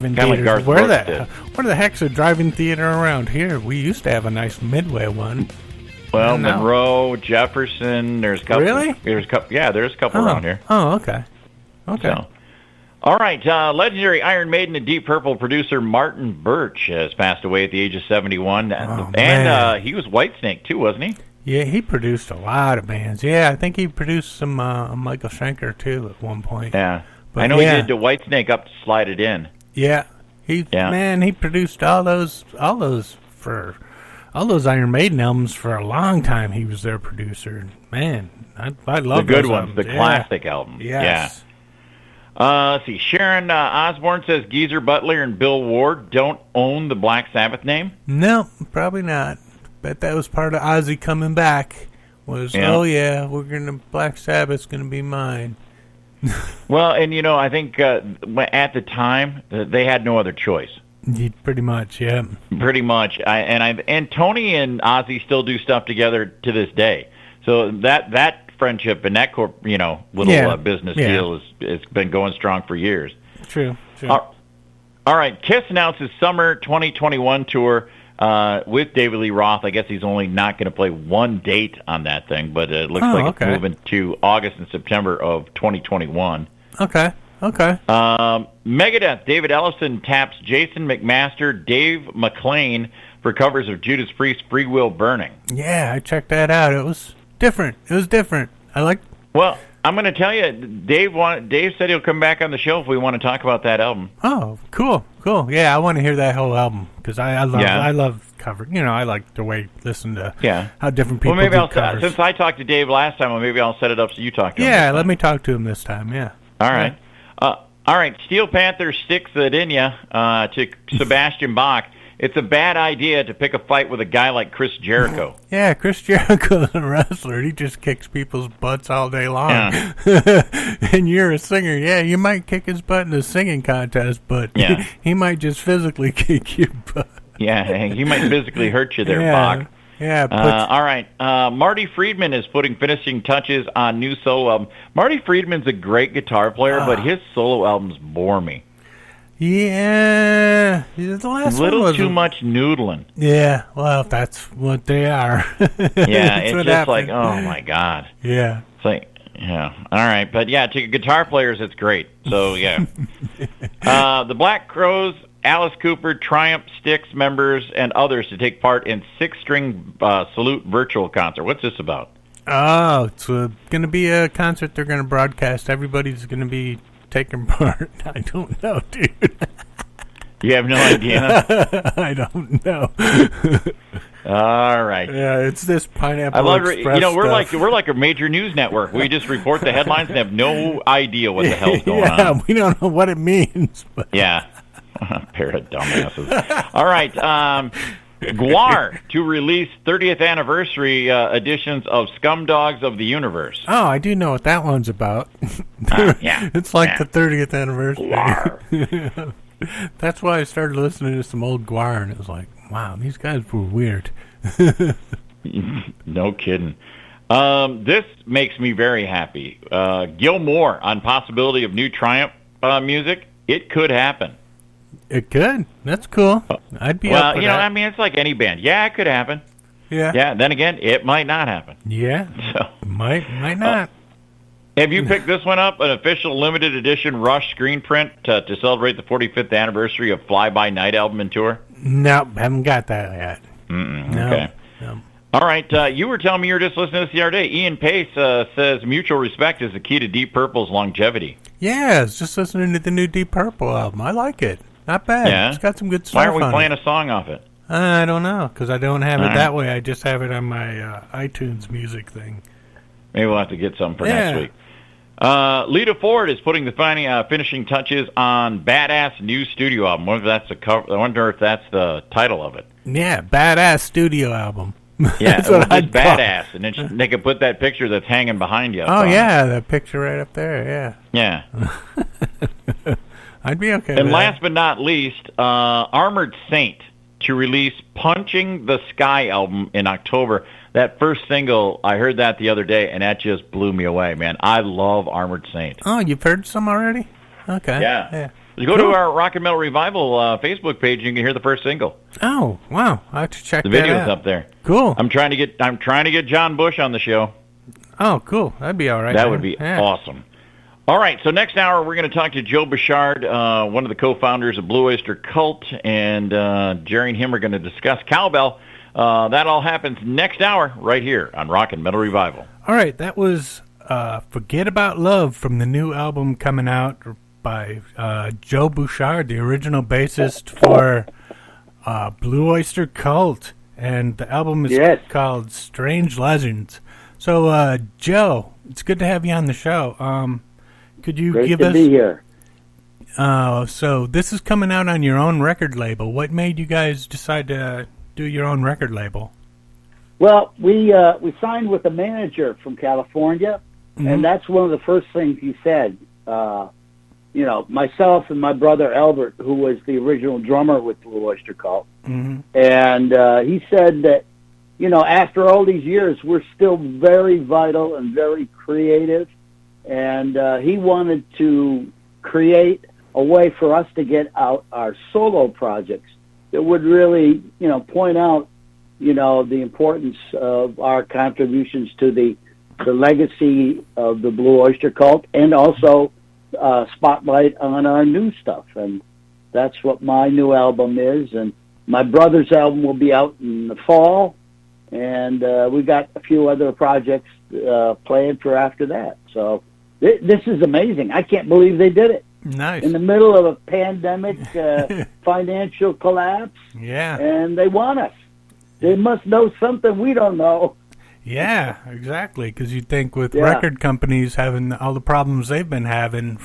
Kind of like Garth Where Brooks did. the heck's a drive-in theater around here? We used to have a nice Midway one. Well, Monroe, Jefferson. There's a couple. Really? There's a couple around here. Oh, okay. Okay. So. All right, legendary Iron Maiden and Deep Purple producer Martin Birch has passed away at the age of 71. And he was Whitesnake, too, wasn't he? Yeah, he produced a lot of bands. Yeah, I think he produced some Michael Schenker, too, at one point. Yeah. But I know he did the Whitesnake up to Slide It In. Yeah. He produced all those Iron Maiden albums for a long time. He was their producer. Man, I love the good those ones, albums. the classic albums. Yes. Yeah. Let's see. Sharon Osbourne says Geezer Butler and Bill Ward don't own the Black Sabbath name. No, probably not. Bet that was part of Ozzy coming back. Black Sabbath's gonna be mine. Well, and I think at the time they had no other choice. Pretty much, yeah. Pretty much. And Tony and Ozzy still do stuff together to this day. So that friendship and that business deal has been going strong for years. True. All right, Kiss announces summer 2021 tour with David Lee Roth. I guess he's only not going to play one date on that thing, but it looks it's moving to August and September of 2021. Okay. Megadeth, David Ellison taps Jason McMaster, Dave McClain for covers of Judas Priest's Free Will Burning. Yeah, I checked that out. It was different. I like. Well, I'm going to tell you, Dave said he'll come back on the show if we want to talk about that album. Oh, cool. Yeah, I want to hear that whole album because I love covering. I like the way listen to how different people do covers. Since I talked to Dave last time, maybe I'll set it up so you talk to him. Yeah, let me talk to him this time. Yeah. All right. All right. Steel Panther sticks it in ya to Sebastian Bach. It's a bad idea to pick a fight with a guy like Chris Jericho. Yeah, Chris Jericho's a wrestler. He just kicks people's butts all day long. Yeah. And you're a singer. Yeah, you might kick his butt in a singing contest, but he might just physically kick your butt. Yeah, he might physically hurt you there, Bach. Yeah. All right. Marty Friedman is putting finishing touches on new solo album. Marty Friedman's a great guitar player, but his solo albums bore me. Yeah, the last one was too much noodling. Yeah, well, that's what they are. Yeah, it's just happens. Like, oh my God. Yeah, it's like, all right, but to guitar players, it's great. So the Black Crowes, Alice Cooper, Triumph, Styx members, and others to take part in Six-String Salute virtual concert. What's this about? Oh, it's going to be a concert they're going to broadcast. Everybody's going to be taking part. I don't know, dude. You have no idea? I don't know. All right. Yeah, it's this Pineapple I love Express stuff. we're like a major news network. We just report the headlines and have no idea what the hell's going on. Yeah, we don't know what it means. But. Yeah. A pair of dumbasses. All right. Guar to release 30th anniversary editions of Scumdogs of the Universe. Oh, I do know what that one's about. It's like the 30th anniversary. Guar. That's why I started listening to some old Guar, and it was like, wow, these guys were weird. No kidding. This makes me very happy. Gil Moore on possibility of new Triumph music. It could happen. It could. That's cool. I'd be up for that. I mean, it's like any band. Yeah, it could happen. Yeah. Yeah, then again, it might not happen. Yeah. So might not. Have you picked this one up? An official limited edition Rush screen print to celebrate the 45th anniversary of Fly By Night album and tour? No, haven't got that yet. No. Okay. No. All right. You were telling me you were just listening to this the other day. Ian Pace says mutual respect is the key to Deep Purple's longevity. Yeah, I was just listening to the new Deep Purple album. I like it. Not bad. Yeah. It's got some good stuff. Why aren't we playing a song off it? I don't know, because I don't have it that way. I just have it on my iTunes music thing. Maybe we'll have to get some for next week. Lita Ford is putting the finishing touches on Badass new studio album. I wonder if that's the title of it. Yeah, Badass studio album. Yeah, it's Badass, and then they could put that picture that's hanging behind you. Oh yeah, that picture right up there. Yeah. Yeah. I'd be okay. And with last but not least, Armored Saint to release Punching the Sky album in October. That first single, I heard that the other day, and that just blew me away, man. I love Armored Saint. Oh, you've heard some already? Okay. Yeah. Just go to our Rock and Metal Revival Facebook page, and you can hear the first single. Oh, wow! I have to check that out. The video's up there. Cool. I'm trying to get John Bush on the show. Oh, cool. That'd be all right. That would be awesome. All right, so next hour we're going to talk to Joe Bouchard, one of the co-founders of Blue Oyster Cult, and Jerry and him are going to discuss cowbell. That all happens next hour right here on Rock and Metal Revival. All right, that was Forget About Love from the new album coming out by Joe Bouchard, the original bassist for Blue Oyster Cult, and the album is called Strange Legends. So, Joe, it's good to have you on the show. Could you give us... Great to be here. So this is coming out on your own record label. What made you guys decide to do your own record label? Well, we signed with a manager from California, and that's one of the first things he said. Myself and my brother Albert, who was the original drummer with Blue Oyster Cult, and he said that, after all these years, we're still very vital and very creative. And he wanted to create a way for us to get out our solo projects that would really, point out, the importance of our contributions to the legacy of the Blue Oyster Cult, and also spotlight on our new stuff. And that's what my new album is. And my brother's album will be out in the fall. And we got a few other projects planned for after that. So this is amazing. I can't believe they did it. Nice. In the middle of a pandemic, financial collapse. Yeah. And they want us. They must know something we don't know. Yeah, exactly. Because you'd think with record companies having all the problems they've been having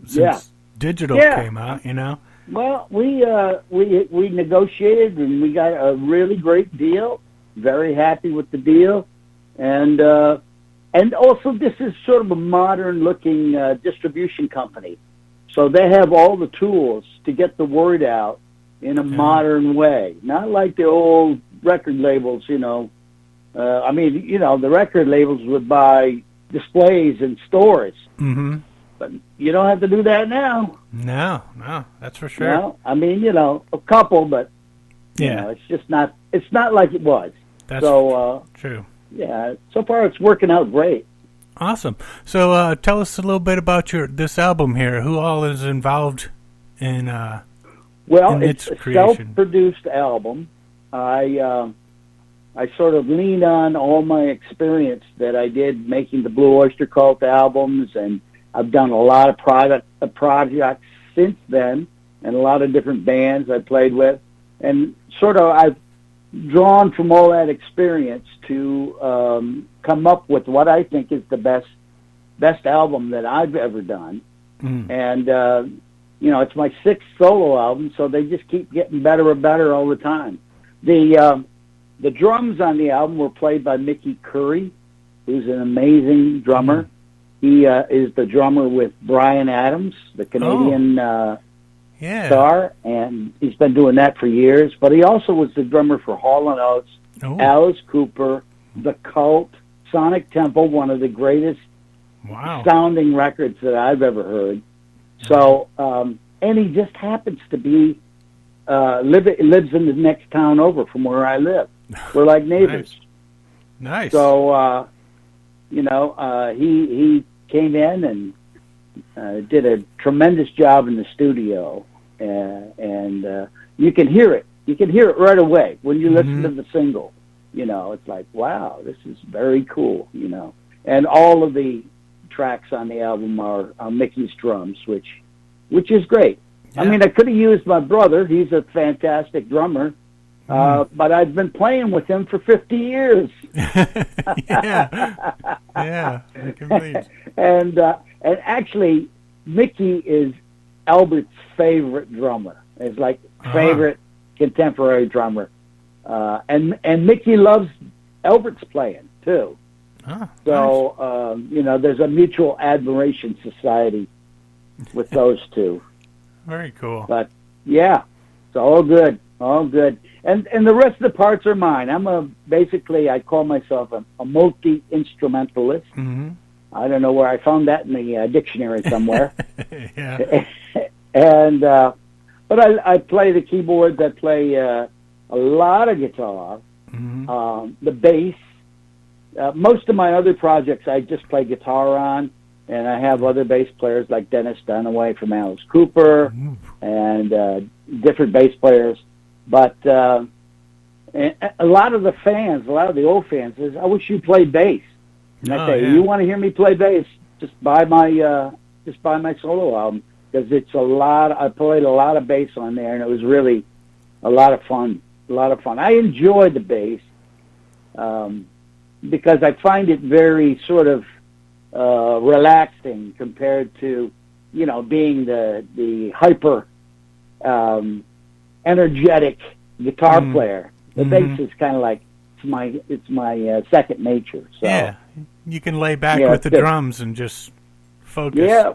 since digital came out, Well, we negotiated, and we got a really great deal. Very happy with the deal. And also, this is sort of a modern-looking distribution company. So they have all the tools to get the word out in a modern way. Not like the old record labels, the record labels would buy displays in stores. Mm-hmm. But you don't have to do that now. No, that's for sure. No, a couple, but it's just not. It's not like it was. That's true. Yeah, so far it's working out great. Awesome. So tell us a little bit about this album here. Who all is involved in it's its creation? A self-produced album. I sort of lean on all my experience that I did making the Blue Oyster Cult albums, and I've done a lot of projects since then, and a lot of different bands I played with, and sort of I've drawn from all that experience to come up with what I think is the best album that I've ever done. And it's my sixth solo album, so they just keep getting better and better all the time. The drums on the album were played by Mickey Curry, who's an amazing drummer. He is the drummer with Bryan Adams, the Canadian star, and he's been doing that for years. But he also was the drummer for Hall & Oates, Alice Cooper, The Cult, Sonic Temple, one of the greatest sounding records that I've ever heard. So, and he just happens to be lives in the next town over from where I live. We're like neighbors. Nice. So, he came in and did a tremendous job in the studio, and you can hear it. You can hear it right away when you listen to the single. It's like, wow, this is very cool. And all of the tracks on the album are Mickey's drums, which is great. Yeah. I could have used my brother. He's a fantastic drummer. But I've been playing with him for 50 years. Yeah, I can believe. And actually, Mickey is Albert's favorite drummer. It's like favorite contemporary drummer. And Mickey loves Albert's playing too. So nice. There's a mutual admiration society with those two. Very cool. But yeah, it's all good. All good. And the rest of the parts are mine. I call myself a multi-instrumentalist. I don't know where I found that in the dictionary somewhere. Yeah. And but I play the keyboards. I play a lot of guitar, the bass. Most of my other projects I just play guitar on, and I have other bass players like Dennis Dunaway from Alice Cooper and different bass players. But and a lot of the fans, a lot of the old fans says, I wish you played bass. And I say, you want to hear me play bass, just buy my solo album, because it's a lot. I played a lot of bass on there, and it was really a lot of fun. I enjoy the bass because I find it very sort of relaxing compared to, being the hyper energetic guitar player. The bass is kind of like it's my second nature. So yeah, you can lay back with the drums and just focus. Yeah,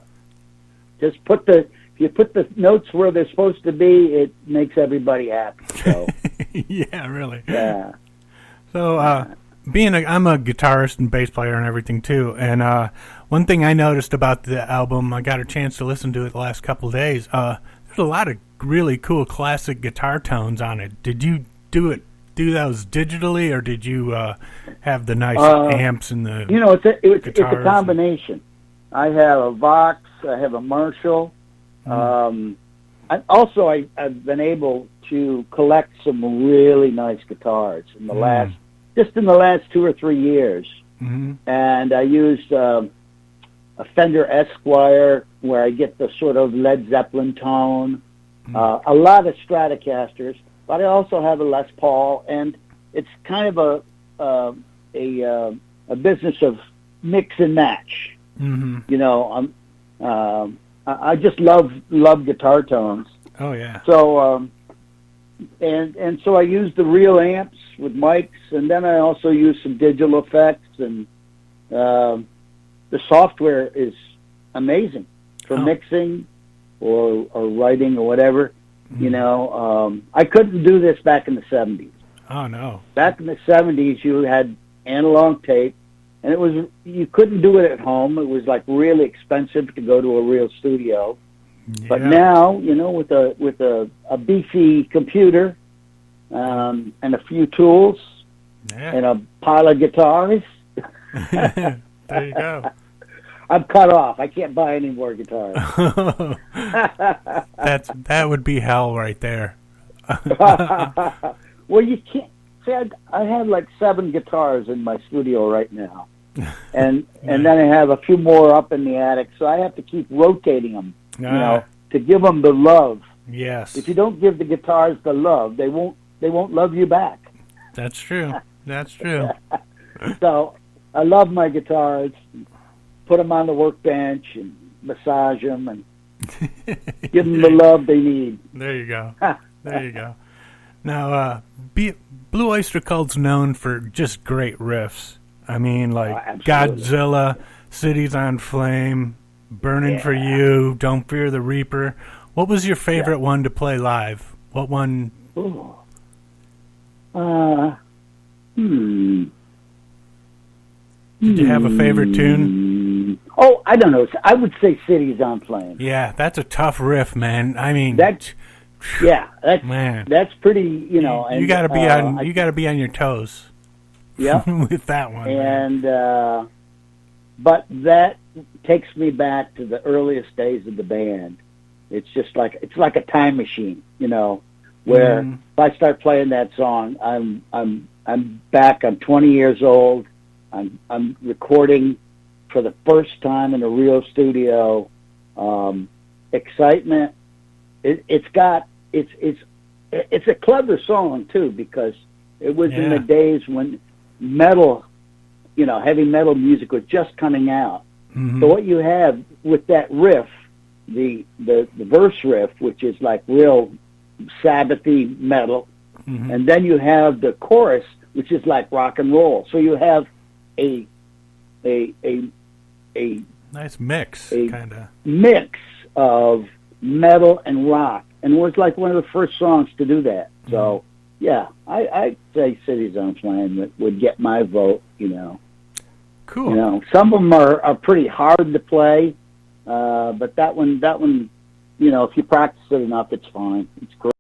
just if you put the notes where they're supposed to be, it makes everybody happy. So yeah, really. Yeah. So I'm a guitarist and bass player and everything too, and one thing I noticed about the album, I got a chance to listen to it the last couple of days. There's a lot of really cool classic guitar tones on it. Did you do those digitally, or did you have the nice amps and the it's a combination. I have a Vox, I have a Marshall. I've been able to collect some really nice guitars in the last 2 or 3 years. And I used a Fender Esquire, where I get the sort of Led Zeppelin tone, a lot of Stratocasters, but I also have a Les Paul, and it's kind of a business of mix and match. I just love guitar tones. Oh yeah. So and so I use the real amps with mics, and then I also use some digital effects, and the software is amazing for mixing or writing or whatever. I couldn't do this back in the 70s. Oh no. Back in the 70s, you had analog tape, and you couldn't do it at home. It was like really expensive to go to a real studio. Yeah. But now, with a beefy computer and a few tools and a pile of guitars, there you go. I'm cut off. I can't buy any more guitars. That would be hell right there. Well, you can't. See, I have like 7 guitars in my studio right now, and then I have a few more up in the attic. So I have to keep rotating them, to give them the love. Yes. If you don't give the guitars the love, they won't love you back. That's true. That's true. So I love my guitars. Put them on the workbench and massage them and give them the love they need. There you go. There you go. Now, Blue Oyster Cult's known for just great riffs. I mean, like Godzilla, Cities on Flame, Burning for You, Don't Fear the Reaper. What was your favorite one to play live? What one? Ooh. Did you have a favorite tune? Oh, I don't know. I would say Cities on Flame. Yeah, that's a tough riff, man. I mean, that's pretty. You got to be on your toes. Yeah, with that one. And but that takes me back to the earliest days of the band. It's just like a time machine, where if I start playing that song, I'm back. I'm 20 years old. I'm recording for the first time in a real studio. Excitement. It's a clever song too, because it was in the days when metal, heavy metal music was just coming out. So what you have with that riff, the verse riff, which is like real Sabbathy metal, and then you have the chorus, which is like rock and roll. So you have a nice mix, kind of mix of metal and rock, and it was like one of the first songs to do that. So I'd say Cities on Flame would get my vote. Cool. Some of them are pretty hard to play, but that one you know, if you practice it enough, it's fine. It's great.